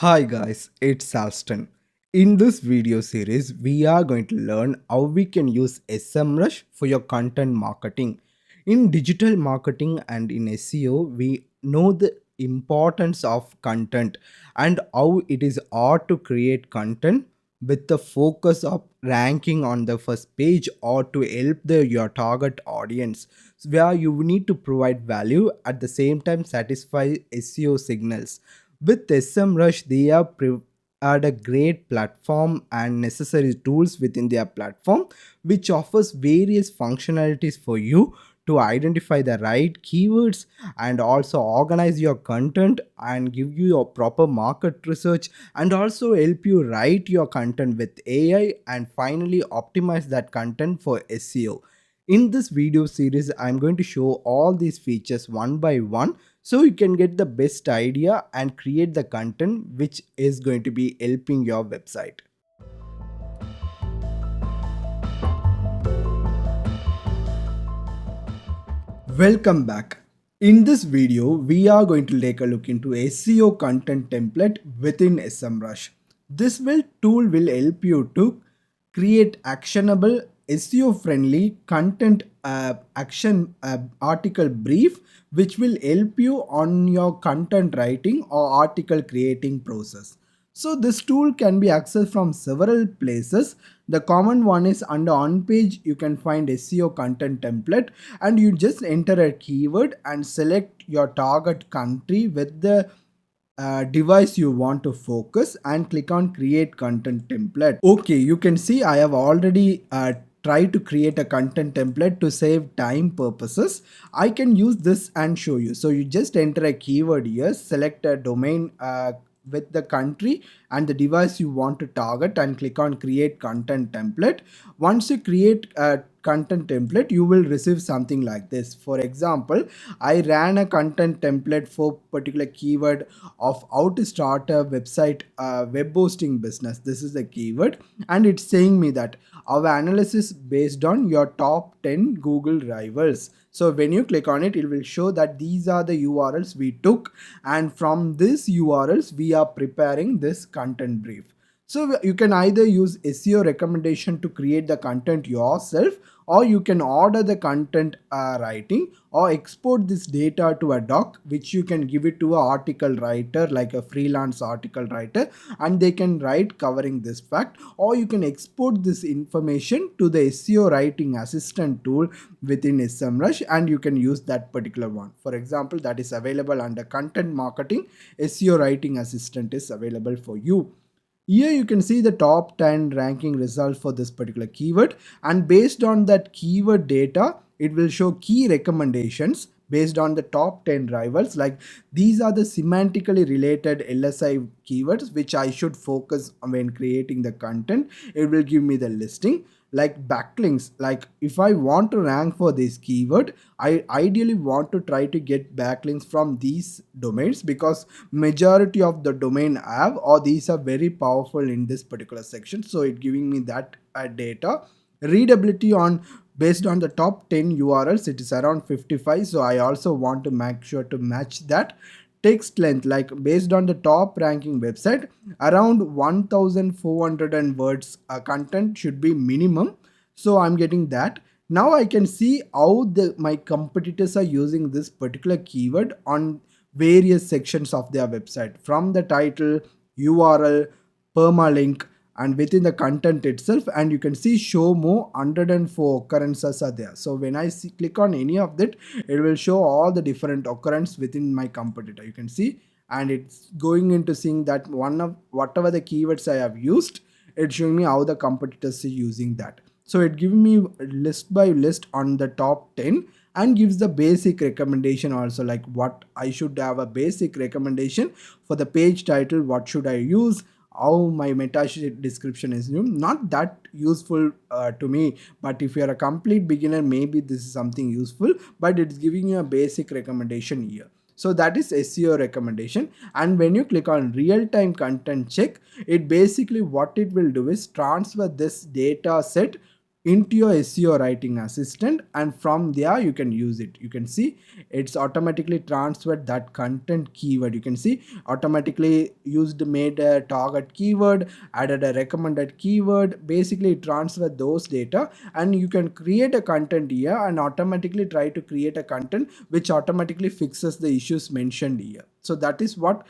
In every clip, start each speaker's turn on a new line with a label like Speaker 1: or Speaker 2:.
Speaker 1: Hi guys, it's Alston. In this video series, we are going to learn how we can use Semrush for your content marketing. In digital marketing and in SEO, we know the importance of content and how it is hard to create content with the focus of ranking on the first page or to help your target audience, where you need to provide value at the same time satisfy SEO signals. With SMrush, they have prepared a great platform and necessary tools within their platform, which offers various functionalities for you to identify the right keywords and also organize your content and give you your proper market research and also help you write your content with AI and finally optimize that content for SEO. In this video series, I'm going to show all these features one by one so you can get the best idea and create the content which is going to be helping your website. Welcome back. In this video, we are going to take a look into SEO content template within SMrush. This tool will help you to create actionable SEO friendly content action article brief which will help you on your content writing or article creating process. So this tool can be accessed from several places. The common one is under on page you can find SEO content template and you just enter a keyword and select your target country with the device you want to focus and click on create content template. Okay, you can see I have already tried to create a content template to save time purposes. I can use this and show you. So you just enter a keyword here, select a domain with the country and the device you want to target and click on create content template. Once you create a content template, you will receive something like this. For example, I ran a content template for particular keyword of how to start a website web hosting business. This is the keyword and it's saying me that our analysis based on your top 10 Google rivals. So when you click on it, it will show that these are the URLs we took and from these URLs we are preparing this content brief. So you can either use SEO recommendation to create the content yourself or you can order the content writing or export this data to a doc which you can give it to an article writer like a freelance article writer and they can write covering this fact, or you can export this information to the SEO Writing Assistant tool within SMrush and you can use that particular one. For example, that is available under Content Marketing. SEO Writing Assistant is available for you. Here you can see the top 10 ranking results for this particular keyword, and based on that keyword data it will show key recommendations based on the top 10 rivals. Like these are the semantically related LSI keywords which I should focus on when creating the content. It will give me the listing. Like backlinks, like if I want to rank for this keyword, I ideally want to try to get backlinks from these domains because majority of the domain I have or these are very powerful in this particular section. So it giving me that data. Readability on based on the top 10 URLs, it is around 55. So I also want to make sure to match that. Text length, like based on the top ranking website, around 1400 words content should be minimum. So I'm getting that. Now I can see how my competitors are using this particular keyword on various sections of their website, from the title, URL, permalink, and within the content itself. And you can see show more 104 occurrences are there. So when I click on any of that, it will show all the different occurrence within my competitor. You can see, and it's going into seeing that one of whatever the keywords I have used, it's showing me how the competitors are using that. So it gives me list by list on the top 10 and gives the basic recommendation also, like what I should have a basic recommendation for the page title, what should I use, how my meta description is not that useful to me, but if you are a complete beginner, maybe this is something useful, but it's giving you a basic recommendation here. So that is SEO recommendation. And when you click on real-time content check, it basically what it will do is transfer this data set into your SEO writing assistant, and from there you can use it. You can see it's automatically transferred that content keyword. You can see automatically used, made a target keyword, added a recommended keyword, basically transfer those data, and you can create a content here and automatically try to create a content which automatically fixes the issues mentioned here. So that is what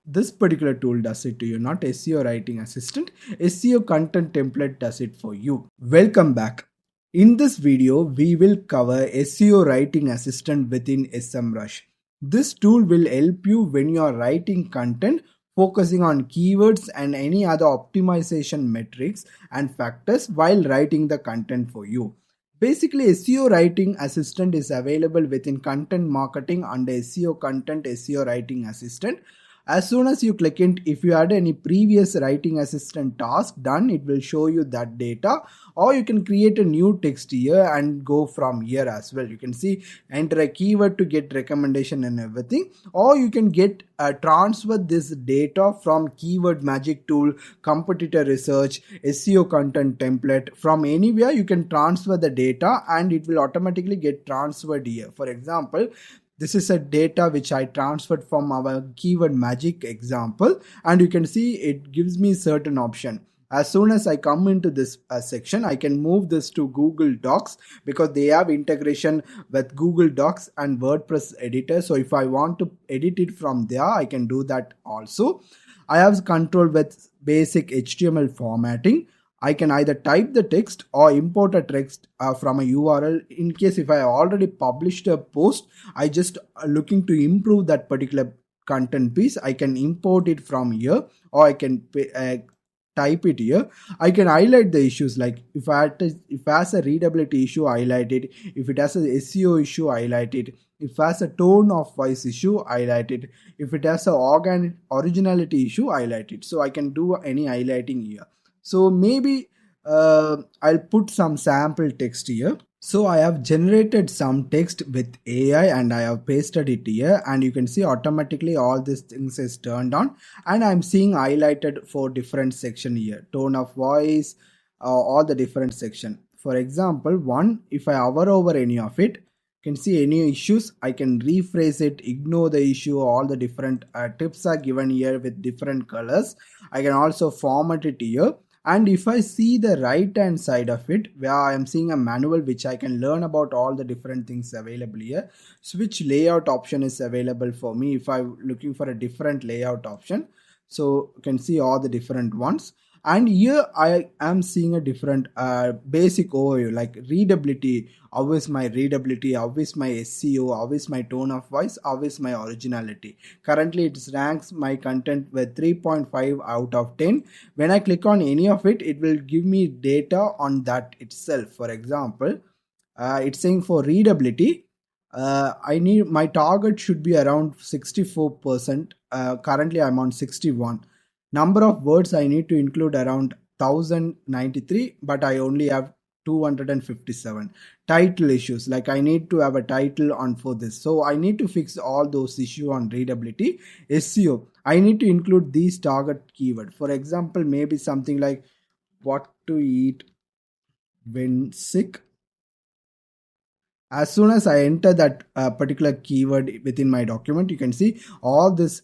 Speaker 1: this particular tool does it to you, not SEO writing assistant. SEO content template does it for you. Welcome back. In this video, we will cover SEO writing assistant within Semrush. This tool will help you when you are writing content, focusing on keywords and any other optimization metrics and factors while writing the content for you. Basically, SEO writing assistant is available within content marketing under SEO content SEO writing assistant. As soon as you click it, if you had any previous writing assistant task done, it will show you that data, or you can create a new text here and go from here as well. You can see enter a keyword to get recommendation and everything, or you can get transfer this data from keyword magic tool, competitor research, SEO content template. From anywhere you can transfer the data and it will automatically get transferred here. For example, this is a data which I transferred from our keyword magic example, and you can see it gives me certain option. As soon as I come into this section, I can move this to Google Docs because they have integration with Google Docs and WordPress editor. So if I want to edit it from there, I can do that also. I have control with basic HTML formatting. I can either type the text or import a text from a URL. In case if I already published a post, I just looking to improve that particular content piece, I can import it from here, or I can type it here. I can highlight the issues, like if it has a readability issue, highlight it. If it has a SEO issue, highlight it. If it has a tone of voice issue, highlight it. If it has a originality issue, highlight it. So I can do any highlighting here. So maybe I'll put some sample text here. So I have generated some text with AI and I have pasted it here, and you can see automatically all these things is turned on, and I'm seeing highlighted for different section here, tone of voice, all the different section. For example, one, if I hover over any of it, can see any issues, I can rephrase it, ignore the issue. All the different tips are given here with different colors. I can also format it here. And if I see the right hand side of it, where I am seeing a manual which I can learn about all the different things available here, switch layout option is available for me if I'm looking for a different layout option. So you can see all the different ones. And here I am seeing a different basic overview, like readability. How is my readability? How is my SEO? How is my tone of voice? How is my originality? Currently it ranks my content with 3.5 out of 10. When I click on any of it, it will give me data on that itself. For example, it's saying for readability, I need my target should be around 64%. Currently I'm on 61. Number of words I need to include around 1093, but I only have 257. Title issues, like I need to have a title on for this, so I need to fix all those issues on readability. SEO, I need to include these target keyword. For example, maybe something like what to eat when sick. As soon as I enter that particular keyword within my document, you can see all this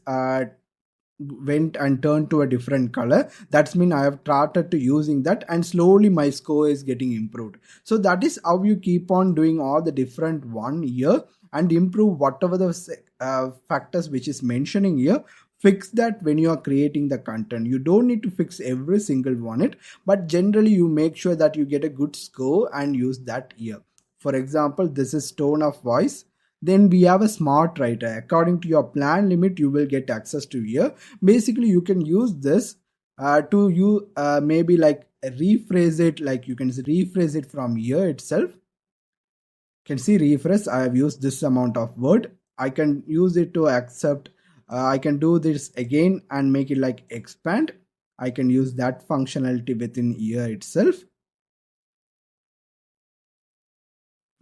Speaker 1: went and turned to a different color. That's mean I have started to using that, and slowly my score is getting improved. So that is how you keep on doing all the different one here and improve whatever the factors which is mentioning here. Fix that when you are creating the content. You don't need to fix every single one it, but generally you make sure that you get a good score and use that here. For example, this is tone of voice. Then we have a smart writer. According to your plan limit, you will get access to here. Basically, you can use this to you maybe like rephrase it. Like you can rephrase it from here itself. Can see refresh. I have used this amount of word. I can use it to accept. I can do this again and make it like expand. I can use that functionality within here itself.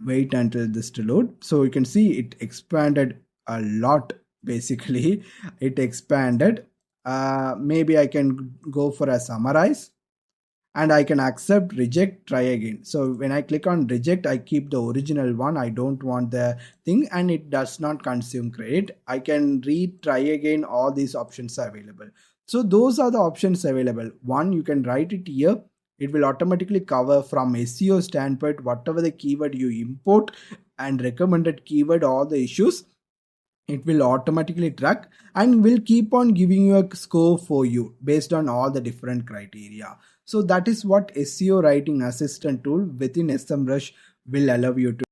Speaker 1: Wait until this to load. So you can see it expanded a lot. Basically it expanded. Maybe I can go for a summarize. and I can accept, reject, try again. So when I click on reject, I keep the original one. I don't want the thing and it does not consume credit. I can read, try again. All these options are available. So those are the options available. One, you can write it here. It will automatically cover from SEO standpoint whatever the keyword you import and recommended keyword, all the issues it will automatically track and will keep on giving you a score for you based on all the different criteria. So that is what SEO writing assistant tool within SEMrush will allow you to